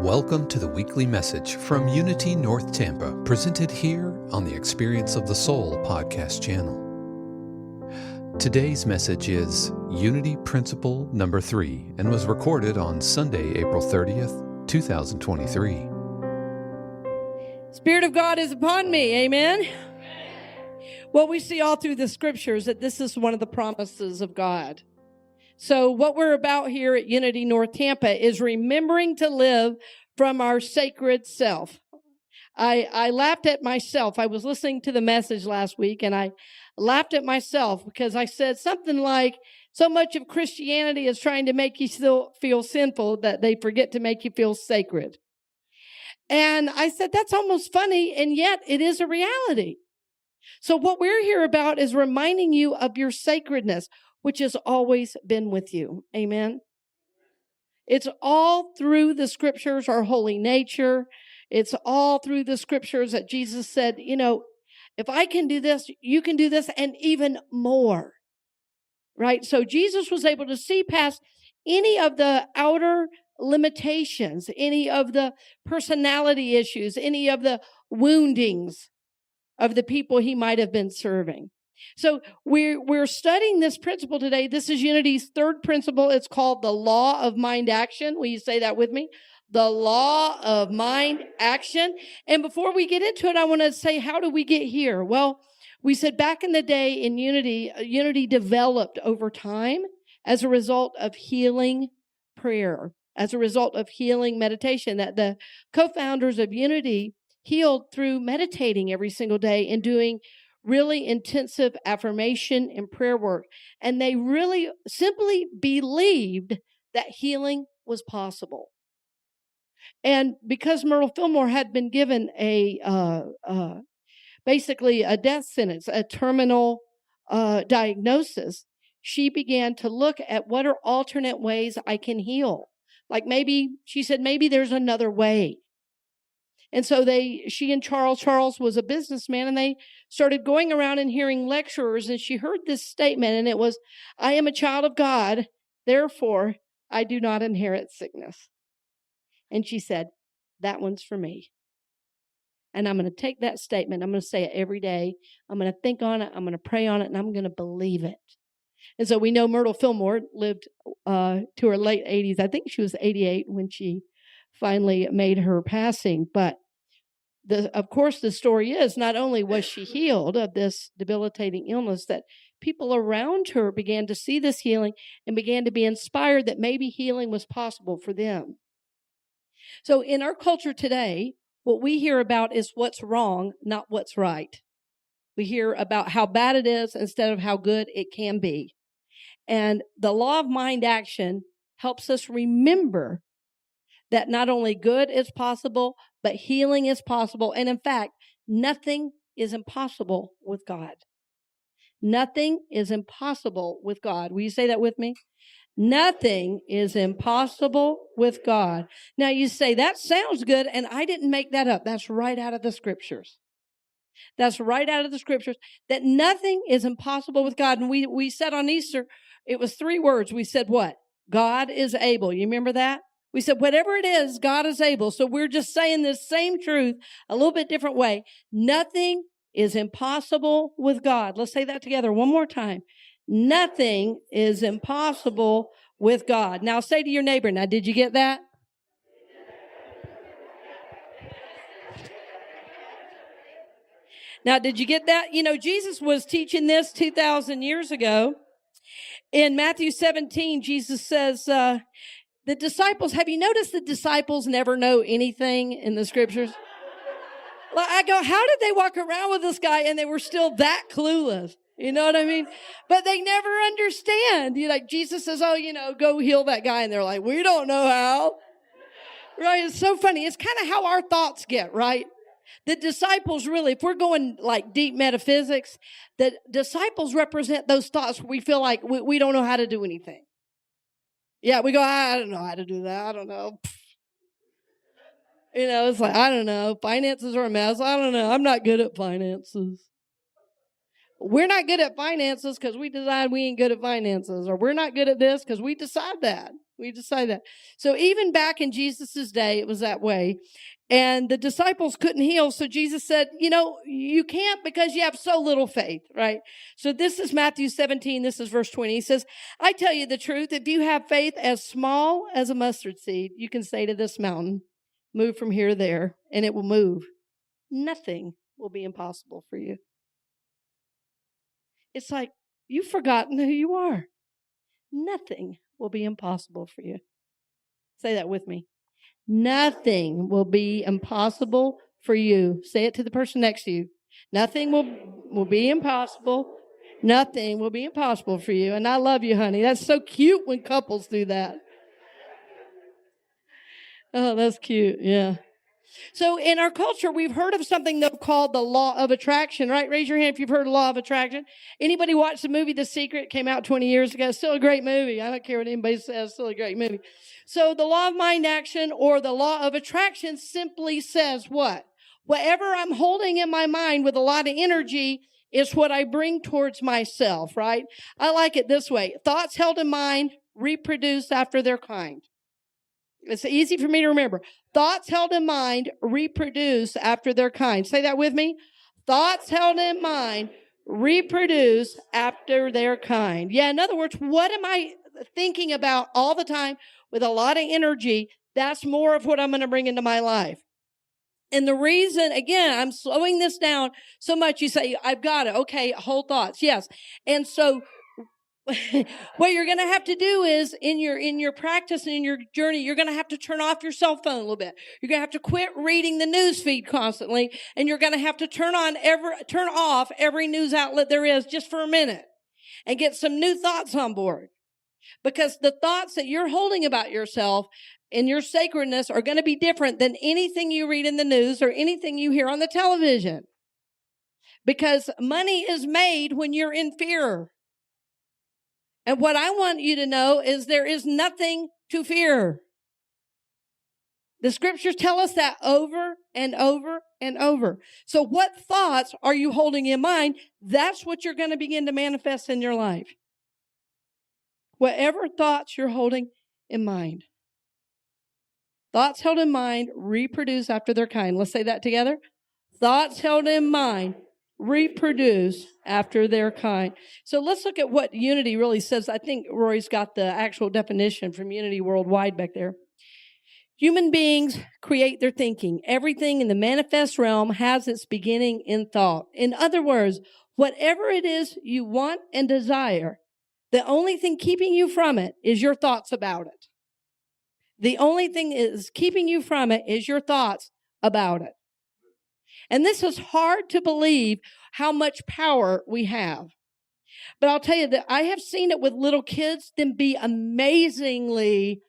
Welcome to the weekly message from Unity North Tampa, presented here on the Experience of the Soul podcast channel. Today's message is Unity Principle number 3 and was recorded on Sunday, April 30th, 2023. Spirit of God is upon me, amen? Well, we see all through the scriptures that this is one of the promises of God. So what we're about here at Unity North Tampa is remembering to live from our sacred self. I laughed at myself. I was listening to the message last week and I laughed at myself because I said something like, so much of Christianity is trying to make you still feel sinful that they forget to make you feel sacred. And I said, that's almost funny, and yet it is a reality. So what we're here about is reminding you of your sacredness, which has always been with you. Amen. It's all through the scriptures, our holy nature. It's all through the scriptures that Jesus said, you know, if I can do this, you can do this and even more. Right? So Jesus was able to see past any of the outer limitations, any of the personality issues, any of the woundings of the people he might have been serving. So we're studying this principle today. This is Unity's third principle. It's called the law of mind action. Will you say that with me? The law of mind action. And before we get into it, I want to say, how do we get here? Well, we said back in the day in Unity developed over time as a result of healing prayer, as a result of healing meditation, that the co-founders of Unity healed through meditating every single day and doing really intensive affirmation and prayer work. And they really simply believed that healing was possible. And because Myrtle Fillmore had been given basically a death sentence, a terminal diagnosis, she began to look at what are alternate ways I can heal. Like she said, maybe there's another way. And so she and Charles was a businessman, and they started going around and hearing lecturers, and she heard this statement, and it was, I am a child of God, therefore I do not inherit sickness. And she said, that one's for me. And I'm going to take that statement, I'm going to say it every day, I'm going to think on it, I'm going to pray on it, and I'm going to believe it. And so we know Myrtle Fillmore lived to her late 80s. I think she was 88 when she finally made her passing. But of course, the story is not only was she healed of this debilitating illness, that people around her began to see this healing and began to be inspired that maybe healing was possible for them. So in our culture today, what we hear about is what's wrong, not what's right. We hear about how bad it is instead of how good it can be. And the law of mind action helps us remember that not only good is possible, but healing is possible. And in fact, nothing is impossible with God. Nothing is impossible with God. Will you say that with me? Nothing is impossible with God. Now you say, that sounds good, and I didn't make that up. That's right out of the scriptures. That's right out of the scriptures, that nothing is impossible with God. And we said on Easter, it was 3 words. We said what? God is able. You remember that? We said, whatever it is, God is able. So we're just saying this same truth a little bit different way. Nothing is impossible with God. Let's say that together one more time. Nothing is impossible with God. Now say to your neighbor, now did you get that? Now, did you get that? You know, Jesus was teaching this 2,000 years ago. In Matthew 17, Jesus says, the disciples, have you noticed the disciples never know anything in the scriptures? Like, I go, how did they walk around with this guy and they were still that clueless? You know what I mean? But they never understand. Like Jesus says, go heal that guy. And they're like, we don't know how. Right? It's so funny. It's kind of how our thoughts get, right? The disciples really, if we're going like deep metaphysics, the disciples represent those thoughts where we feel like we don't know how to do anything. Yeah, we go, I don't know how to do that. I don't know. You know, it's like, I don't know. Finances are a mess. I don't know. I'm not good at finances. We're not good at finances because we decide we ain't good at finances. Or we're not good at this because we decide that. We decide that. So even back in Jesus's day, it was that way. And the disciples couldn't heal. So Jesus said, you can't because you have so little faith, right? So this is Matthew 17. This is verse 20. He says, I tell you the truth. If you have faith as small as a mustard seed, you can say to this mountain, move from here to there, and it will move. Nothing will be impossible for you. It's like you've forgotten who you are. Nothing will be impossible for you. Say that with me. Nothing will be impossible for you. Say it to the person next to you. Nothing will be impossible. Nothing will be impossible for you. And I love you, honey. That's so cute when couples do that. Oh, that's cute. Yeah. So in our culture, we've heard of something though called the law of attraction, right? Raise your hand if you've heard of the law of attraction. Anybody watch the movie The Secret? It came out 20 years ago. Still a great movie. I don't care what anybody says. Still a great movie. So the law of mind action or the law of attraction simply says what? Whatever I'm holding in my mind with a lot of energy is what I bring towards myself, right? I like it this way. Thoughts held in mind reproduce after their kind. It's easy for me to remember. Thoughts held in mind reproduce after their kind. Say that with me. Thoughts held in mind reproduce after their kind. Yeah, in other words, what am I thinking about all the time with a lot of energy? That's more of what I'm going to bring into my life. And the reason, again, I'm slowing this down so much, you say, I've got it. Okay, hold thoughts. Yes. And so what you're going to have to do is in your practice and in your journey, you're going to have to turn off your cell phone a little bit. You're going to have to quit reading the news feed constantly, and you're going to have to turn off every news outlet there is just for a minute and get some new thoughts on board. Because the thoughts that you're holding about yourself and your sacredness are going to be different than anything you read in the news or anything you hear on the television. Because money is made when you're in fear. And what I want you to know is there is nothing to fear. The scriptures tell us that over and over and over. So what thoughts are you holding in mind? That's what you're going to begin to manifest in your life. Whatever thoughts you're holding in mind. Thoughts held in mind reproduce after their kind. Let's say that together. Thoughts held in mind reproduce after their kind. So let's look at what unity really says. I think Rory's got the actual definition from Unity Worldwide back there. Human beings create their thinking. Everything in the manifest realm has its beginning in thought. In other words, whatever it is you want and desire, the only thing keeping you from it is your thoughts about it. The only thing is keeping you from it is your thoughts about it. And this is hard to believe how much power we have. But I'll tell you that I have seen it with little kids, them be amazingly,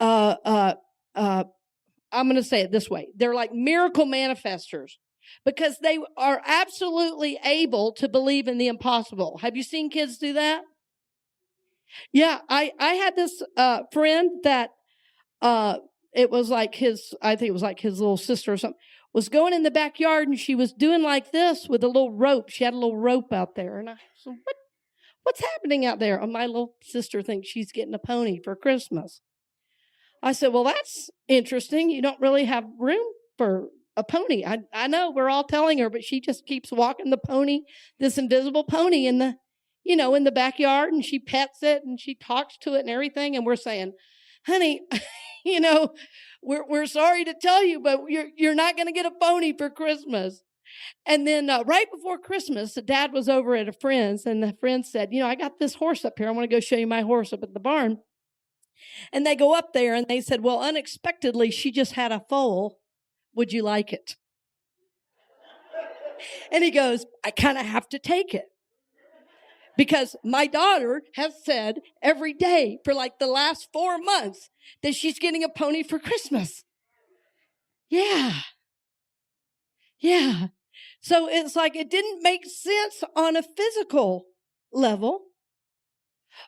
I'm going to say it this way. They're like miracle manifestors because they are absolutely able to believe in the impossible. Have you seen kids do that? Yeah, I had this friend that it was like I think it was like his little sister or something, was going in the backyard and she was doing like this with a little rope. She had a little rope out there. And I said, what's happening out there? Oh, my little sister thinks she's getting a pony for Christmas. I said, well, that's interesting. You don't really have room for a pony. I know we're all telling her, but she just keeps walking the pony, this invisible pony in the backyard, and she pets it and she talks to it and everything. And we're saying, honey, we're sorry to tell you, but you're not going to get a pony for Christmas. And then right before Christmas, the dad was over at a friend's, and the friend said, I got this horse up here. I want to go show you my horse up at the barn. And they go up there and they said, well, unexpectedly, she just had a foal. Would you like it? And he goes, I kind of have to take it. Because my daughter has said every day for like the last 4 months that she's getting a pony for Christmas. Yeah. Yeah. So it's like it didn't make sense on a physical level.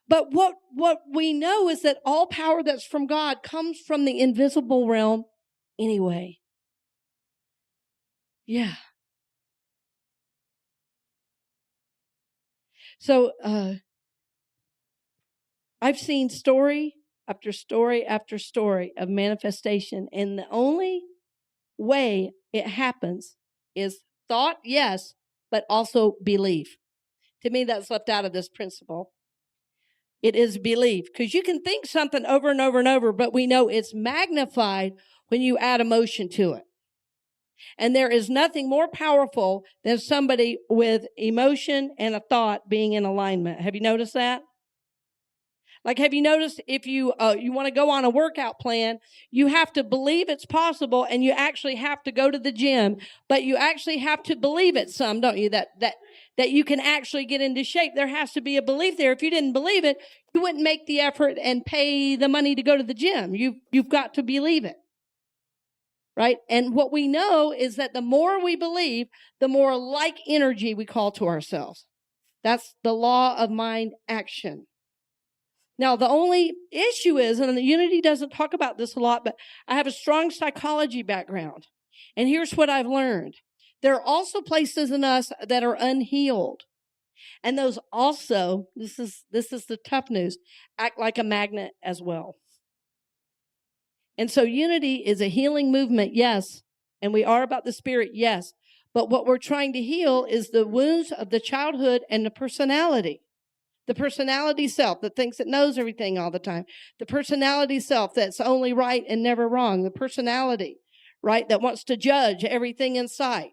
But what we know is that all power that's from God comes from the invisible realm anyway. Yeah. So I've seen story after story of manifestation. And the only way it happens is thought, yes, but also belief. To me, that's left out of this principle. It is belief, because you can think something over and over and over, but we know it's magnified when you add emotion to it. And there is nothing more powerful than somebody with emotion and a thought being in alignment. Have you noticed that? Like, have you noticed if you want to go on a workout plan, you have to believe it's possible, and you actually have to go to the gym, but you actually have to believe it some, don't you? That you can actually get into shape. There has to be a belief there. If you didn't believe it, you wouldn't make the effort and pay the money to go to the gym. You've got to believe it. Right? And what we know is that the more we believe, the more like energy we call to ourselves. That's the law of mind action. Now, the only issue is, and the Unity doesn't talk about this a lot, but I have a strong psychology background. And here's what I've learned. There are also places in us that are unhealed. And those also, this is the tough news, act like a magnet as well. And so Unity is a healing movement, yes. And we are about the spirit, yes. But what we're trying to heal is the wounds of the childhood and the personality. The personality self that thinks it knows everything all the time. The personality self that's only right and never wrong. The personality, right, that wants to judge everything in sight.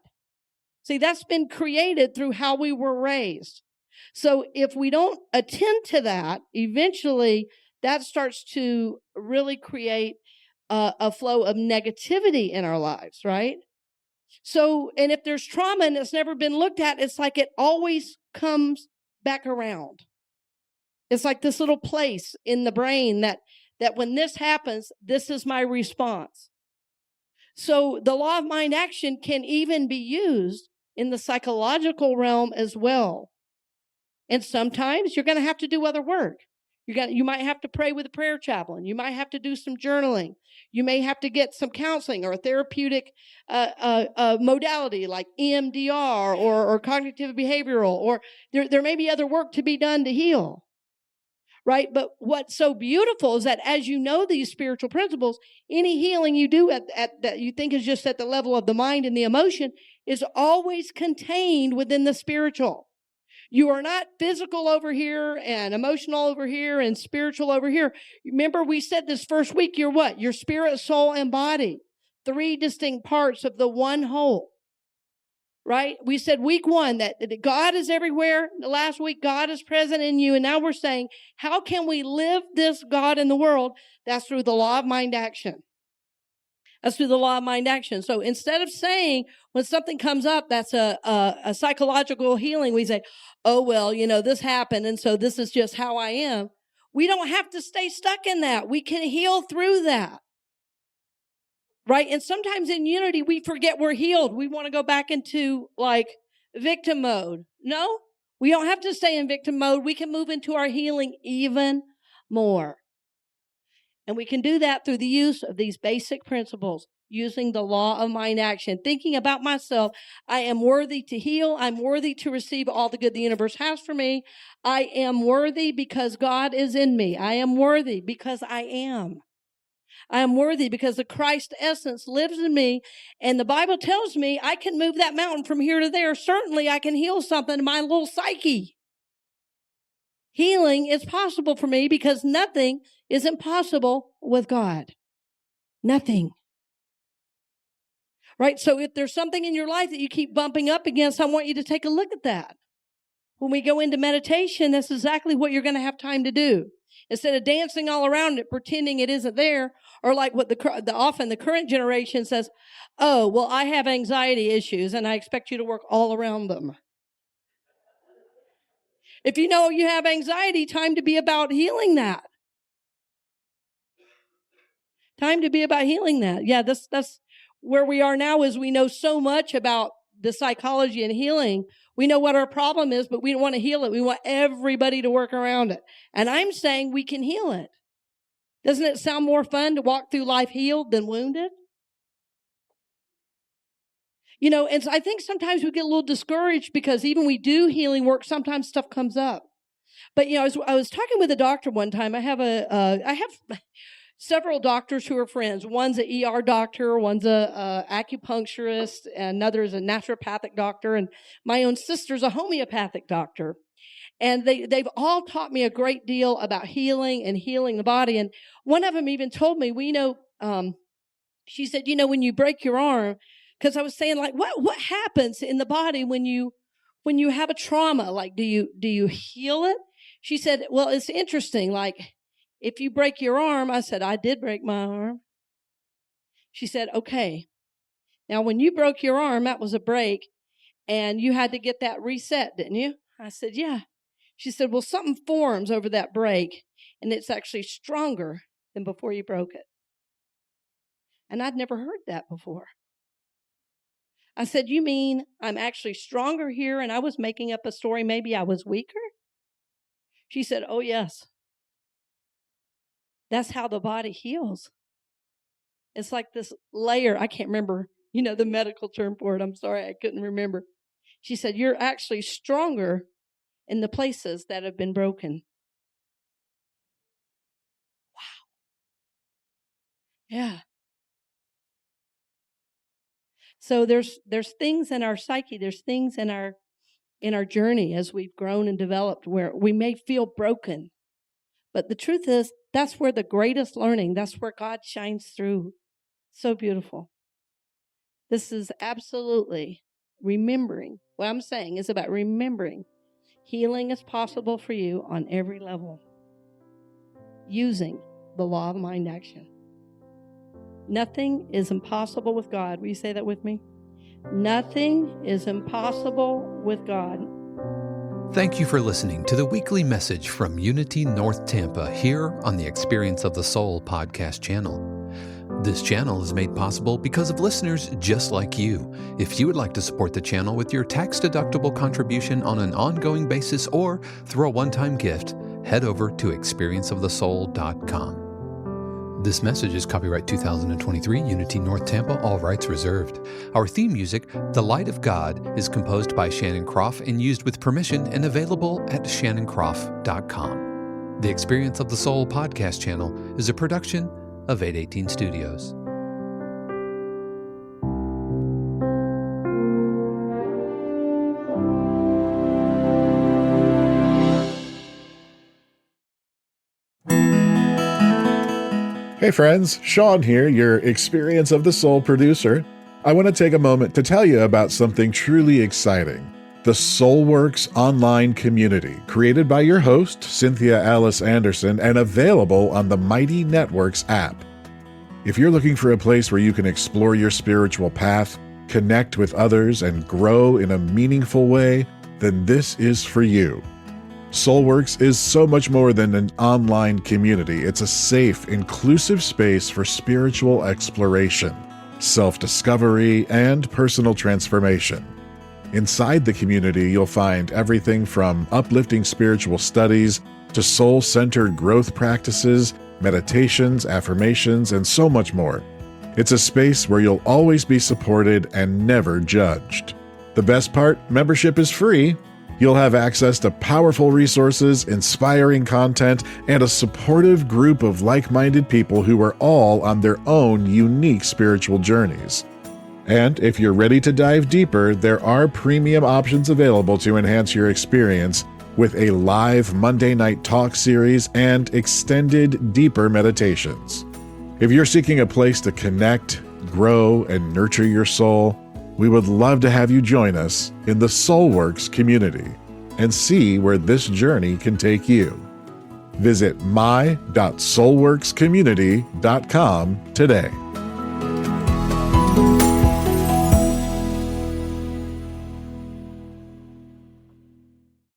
See, that's been created through how we were raised. So if we don't attend to that, eventually that starts to really create a flow of negativity in our lives, right? So, and if there's trauma and it's never been looked at, it's like it always comes back around. It's like this little place in the brain that when this happens, this is my response. So the law of mind action can even be used in the psychological realm as well. And sometimes you're going to have to do other work. You might have to pray with a prayer chaplain. You might have to do some journaling. You may have to get some counseling or a therapeutic modality like EMDR or cognitive behavioral, or there may be other work to be done to heal. Right? But what's so beautiful is that as you know these spiritual principles, any healing you do at that you think is just at the level of the mind and the emotion is always contained within the spiritual. You are not physical over here and emotional over here and spiritual over here. Remember, we said this first week, you're what? Your spirit, soul, and body. 3 distinct parts of the one whole. Right? We said week 1 that God is everywhere. Last week, God is present in you. And now we're saying, how can we live this God in the world? That's through the law of mind action. That's through the law of mind action. So instead of saying when something comes up, that's a psychological healing, we say, oh, well, this happened, and so this is just how I am. We don't have to stay stuck in that. We can heal through that. Right? And sometimes in Unity, we forget we're healed. We want to go back into like victim mode. No, we don't have to stay in victim mode. We can move into our healing even more. And we can do that through the use of these basic principles, using the law of mind action, thinking about myself. I am worthy to heal. I'm worthy to receive all the good the universe has for me. I am worthy because God is in me. I am worthy because I am. I am worthy because the Christ essence lives in me. And the Bible tells me I can move that mountain from here to there. Certainly I can heal something in my little psyche. Healing is possible for me because nothing is impossible with God. Nothing. Right? So if there's something in your life that you keep bumping up against, I want you to take a look at that. When we go into meditation, that's exactly what you're going to have time to do. Instead of dancing all around it, pretending it isn't there, or like what often the current generation says, oh, well, I have anxiety issues and I expect you to work all around them. If you know you have anxiety, time to be about healing that. Time to be about healing that. Yeah, that's where we are now, is we know so much about the psychology and healing. We know what our problem is, but we don't want to heal it. We want everybody to work around it. And I'm saying we can heal it. Doesn't it sound more fun to walk through life healed than wounded? And I think sometimes we get a little discouraged because even we do healing work, sometimes stuff comes up. But I was talking with a doctor one time. I have several doctors who are friends. One's an ER doctor, one's a acupuncturist, and another is a naturopathic doctor, and my own sister's a homeopathic doctor. And they've all taught me a great deal about healing and healing the body. And one of them even told me, she said, when you break your arm, because I was saying, like, what happens in the body when you have a trauma? Like, do you heal it? She said, well, it's interesting. Like, if you break your arm, I said, I did break my arm. She said, okay. Now, when you broke your arm, that was a break, and you had to get that reset, didn't you? I said, yeah. She said, well, something forms over that break, and it's actually stronger than before you broke it. And I'd never heard that before. I said, you mean I'm actually stronger here, and I was making up a story, maybe I was weaker? She said, oh, yes. That's how the body heals. It's like this layer. I can't remember, the medical term for it. I'm sorry, I couldn't remember. She said, you're actually stronger in the places that have been broken. Wow. Yeah. So there's things in our psyche, there's things in our journey as we've grown and developed where we may feel broken. But the truth is, that's where the greatest learning, that's where God shines through. So beautiful. This is absolutely remembering. What I'm saying is about remembering. Healing is possible for you on every level using the law of mind action. Nothing is impossible with God. Will you say that with me? Nothing is impossible with God. Thank you for listening to the weekly message from Unity North Tampa here on the Experience of the Soul podcast channel. This channel is made possible because of listeners just like you. If you would like to support the channel with your tax-deductible contribution on an ongoing basis or through a one-time gift, head over to experienceofthesoul.com. This message is copyright 2023, Unity North Tampa, all rights reserved. Our theme music, The Light of God, is composed by Shannon Croft and used with permission and available at shannoncroft.com. The Experience of the Soul podcast channel is a production of 818 Studios. Hey friends, Sean here, your Experience of the Soul producer. I want to take a moment to tell you about something truly exciting. The SoulWorks online community, created by your host, Cynthia Alice Anderson, and available on the Mighty Networks app. If you're looking for a place where you can explore your spiritual path, connect with others, and grow in a meaningful way, then this is for you. SoulWorks is so much more than an online community. It's a safe, inclusive space for spiritual exploration, self-discovery, and personal transformation. Inside the community, you'll find everything from uplifting spiritual studies to soul-centered growth practices, meditations, affirmations, and so much more. It's a space where you'll always be supported and never judged. The best part, membership is free. You'll have access to powerful resources, inspiring content, and a supportive group of like-minded people who are all on their own unique spiritual journeys. And if you're ready to dive deeper, there are premium options available to enhance your experience with a live Monday night talk series and extended, deeper meditations. If you're seeking a place to connect, grow, and nurture your soul, we would love to have you join us in the SoulWorks community and see where this journey can take you. Visit my.soulworkscommunity.com today.